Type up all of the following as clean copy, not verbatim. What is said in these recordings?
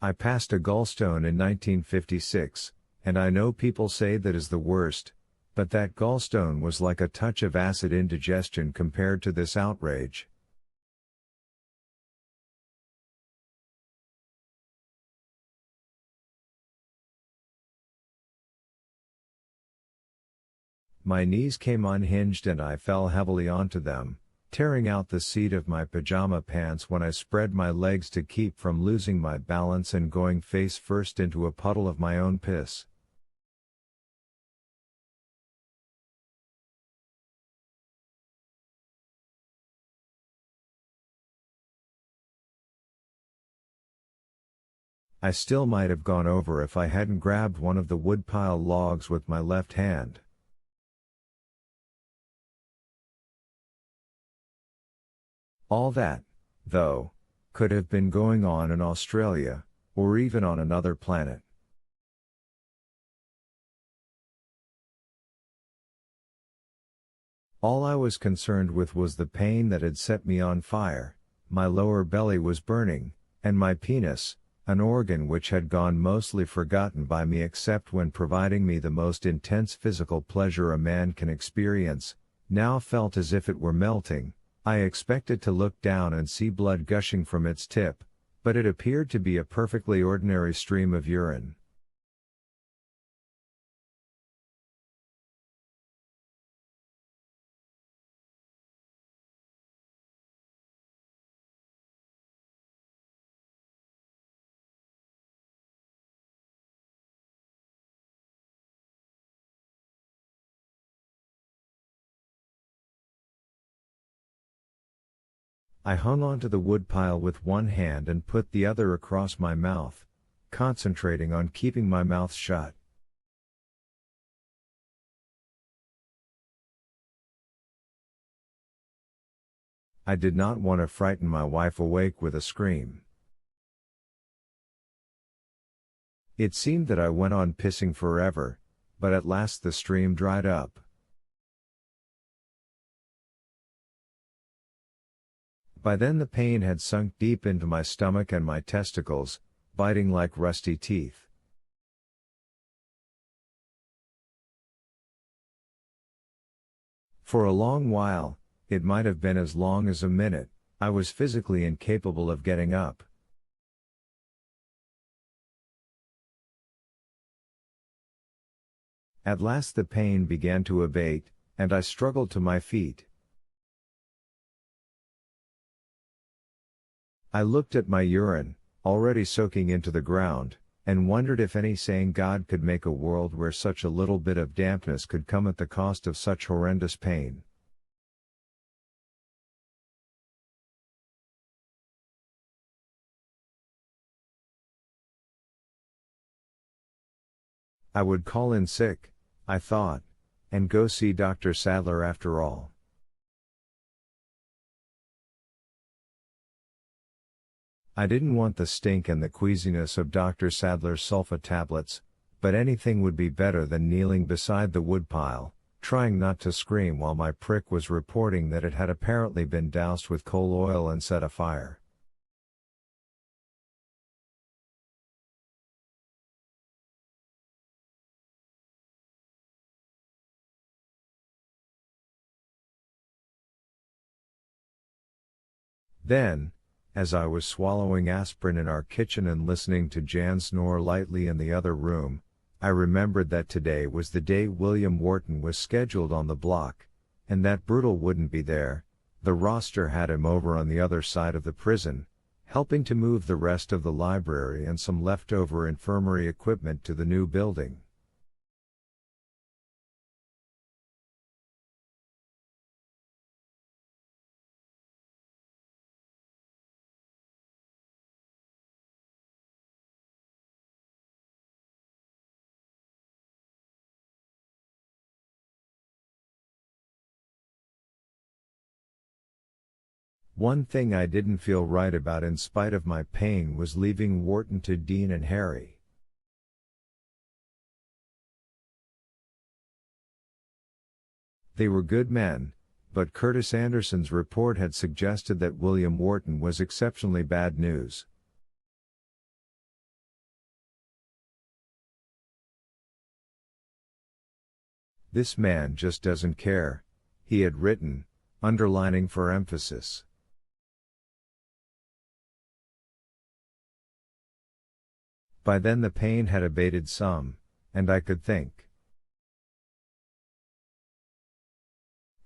I passed a gallstone in 1956, and I know people say that is the worst, but that gallstone was like a touch of acid indigestion compared to this outrage. My knees came unhinged and I fell heavily onto them, tearing out the seat of my pajama pants when I spread my legs to keep from losing my balance and going face first into a puddle of my own piss. I still might have gone over if I hadn't grabbed one of the woodpile logs with my left hand. All that, though, could have been going on in Australia, or even on another planet. All I was concerned with was the pain that had set me on fire. My lower belly was burning, and my penis, an organ which had gone mostly forgotten by me except when providing me the most intense physical pleasure a man can experience, now felt as if it were melting. I expected to look down and see blood gushing from its tip, but it appeared to be a perfectly ordinary stream of urine. I hung onto the woodpile with one hand and put the other across my mouth, concentrating on keeping my mouth shut. I did not want to frighten my wife awake with a scream. It seemed that I went on pissing forever, but at last the stream dried up. By then the pain had sunk deep into my stomach and my testicles, biting like rusty teeth. For a long while, it might have been as long as a minute, I was physically incapable of getting up. At last the pain began to abate, and I struggled to my feet. I looked at my urine, already soaking into the ground, and wondered if any sane God could make a world where such a little bit of dampness could come at the cost of such horrendous pain. I would call in sick, I thought, and go see Dr. Sadler after all. I didn't want the stink and the queasiness of Dr. Sadler's sulfa tablets, but anything would be better than kneeling beside the woodpile, trying not to scream while my prick was reporting that it had apparently been doused with coal oil and set afire. Then, as I was swallowing aspirin in our kitchen and listening to Jan snore lightly in the other room, I remembered that today was the day William Wharton was scheduled on the block, and that Brutal wouldn't be there. The roster had him over on the other side of the prison, helping to move the rest of the library and some leftover infirmary equipment to the new building. One thing I didn't feel right about in spite of my pain was leaving Wharton to Dean and Harry. They were good men, but Curtis Anderson's report had suggested that William Wharton was exceptionally bad news. "This man just doesn't care," he had written, underlining for emphasis. By then the pain had abated some, and I could think.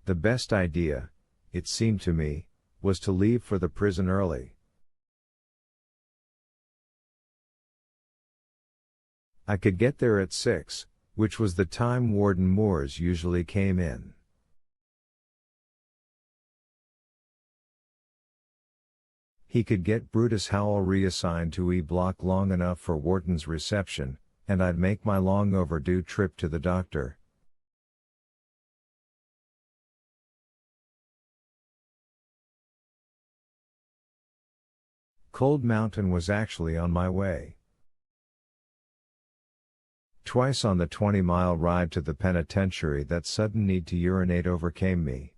The best idea, it seemed to me, was to leave for the prison early. I could get there at 6, which was the time Warden Moores usually came in. He could get Brutus Howell reassigned to E Block long enough for Wharton's reception, and I'd make my long overdue trip to the doctor. Cold Mountain was actually on my way. Twice on the 20-mile ride to the penitentiary that sudden need to urinate overcame me.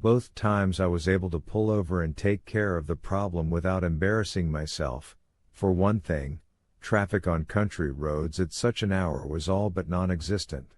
Both times I was able to pull over and take care of the problem without embarrassing myself. For one thing, traffic on country roads at such an hour was all but non-existent.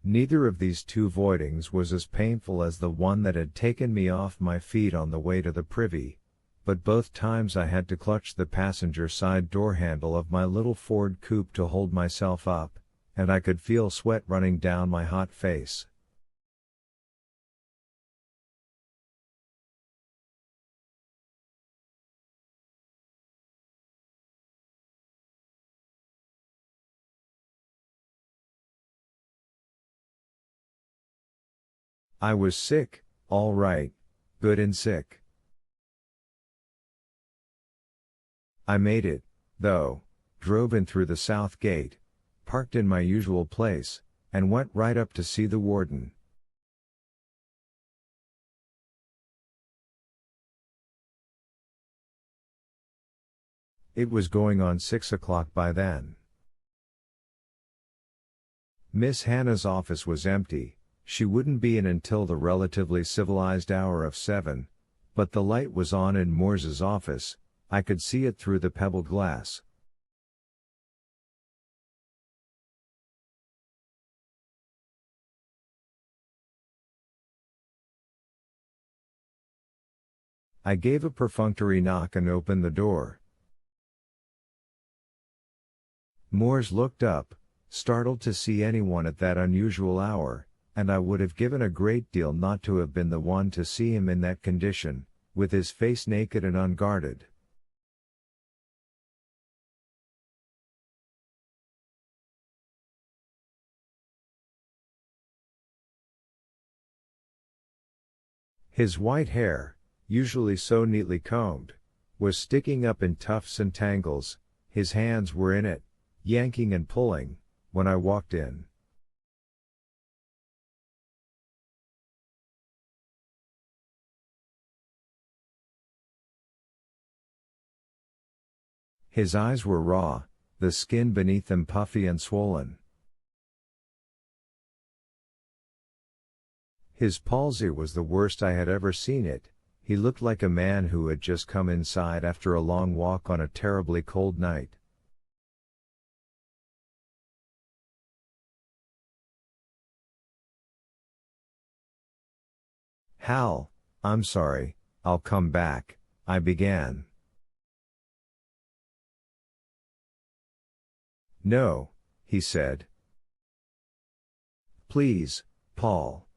Neither of these two voidings was as painful as the one that had taken me off my feet on the way to the privy, but both times I had to clutch the passenger side door handle of my little Ford coupe to hold myself up, and I could feel sweat running down my hot face. I was sick, all right, good and sick. I made it, though, drove in through the south gate, parked in my usual place, and went right up to see the warden. It was going on 6 o'clock by then. Miss Hannah's office was empty. She wouldn't be in until the relatively civilized hour of 7, but the light was on in Moore's office. I could see it through the pebbled glass. I gave a perfunctory knock and opened the door. Moores looked up, startled to see anyone at that unusual hour, and I would have given a great deal not to have been the one to see him in that condition, with his face naked and unguarded. His white hair, usually so neatly combed, was sticking up in tufts and tangles. His hands were in it, yanking and pulling, when I walked in. His eyes were raw, the skin beneath them puffy and swollen. His palsy was the worst I had ever seen it. He looked like a man who had just come inside after a long walk on a terribly cold night. "Hal, I'm sorry, I'll come back," I began. "No," he said. "Please, Paul.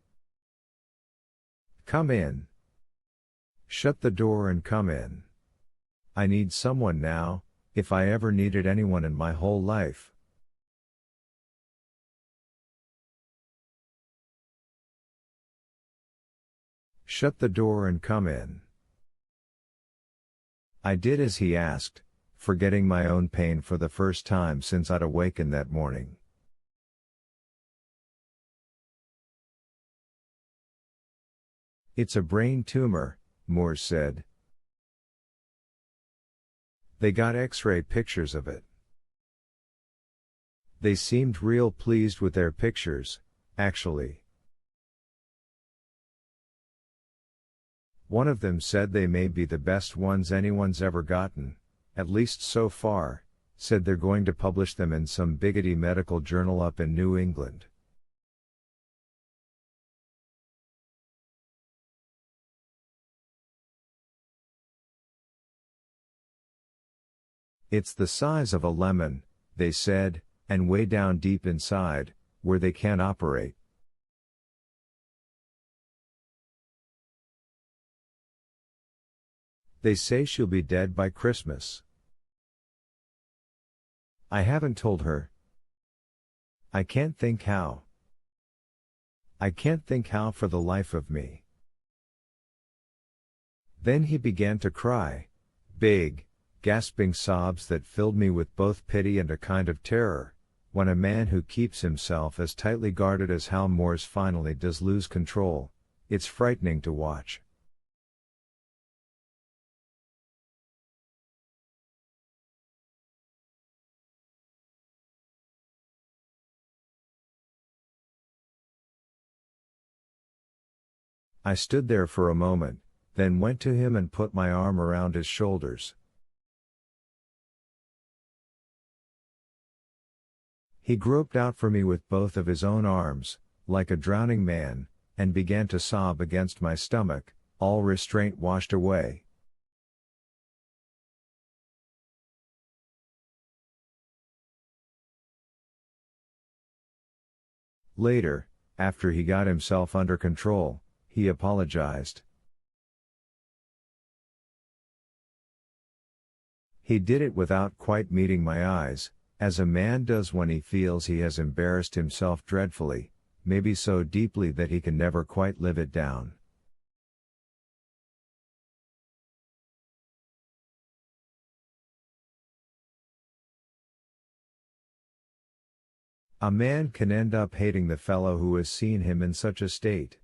Come in. Shut the door and come in. I need someone now, if I ever needed anyone in my whole life." Shut the door and come in. I did as he asked, forgetting my own pain for the first time since I'd awakened that morning. "It's a brain tumor," Moore said. "They got X-ray pictures of it." They seemed real pleased with their pictures, actually. One of them said they may be the best ones anyone's ever gotten, at least so far, said they're going to publish them in some biggity medical journal up in New England. It's the size of a lemon, they said, and way down deep inside, where they can't operate. They say she'll be dead by Christmas. I haven't told her. I can't think how. I can't think how for the life of me. Then he began to cry, big, gasping sobs that filled me with both pity and a kind of terror. When a man who keeps himself as tightly guarded as Hal Moore's finally does lose control, it's frightening to watch. I stood there for a moment, then went to him and put my arm around his shoulders. He groped out for me with both of his own arms, like a drowning man, and began to sob against my stomach, all restraint washed away. Later, after he got himself under control, he apologized. He did it without quite meeting my eyes, as a man does when he feels he has embarrassed himself dreadfully, maybe so deeply that he can never quite live it down. A man can end up hating the fellow who has seen him in such a state.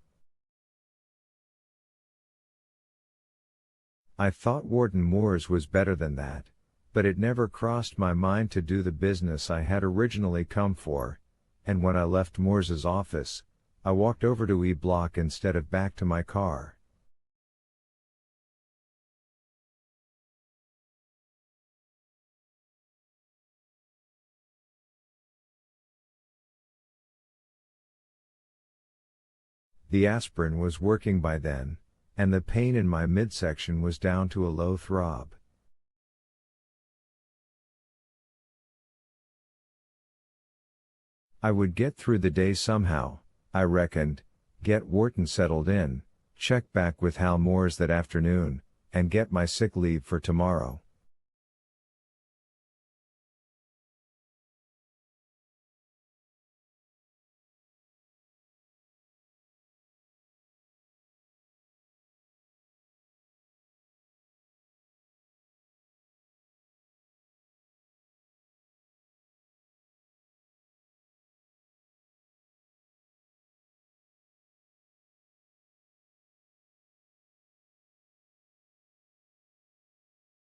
I thought Warden Moore's was better than that, but it never crossed my mind to do the business I had originally come for, and when I left Moore's office, I walked over to E Block instead of back to my car. The aspirin was working by then, and the pain in my midsection was down to a low throb. I would get through the day somehow, I reckoned, get Wharton settled in, check back with Hal Moore's that afternoon, and get my sick leave for tomorrow.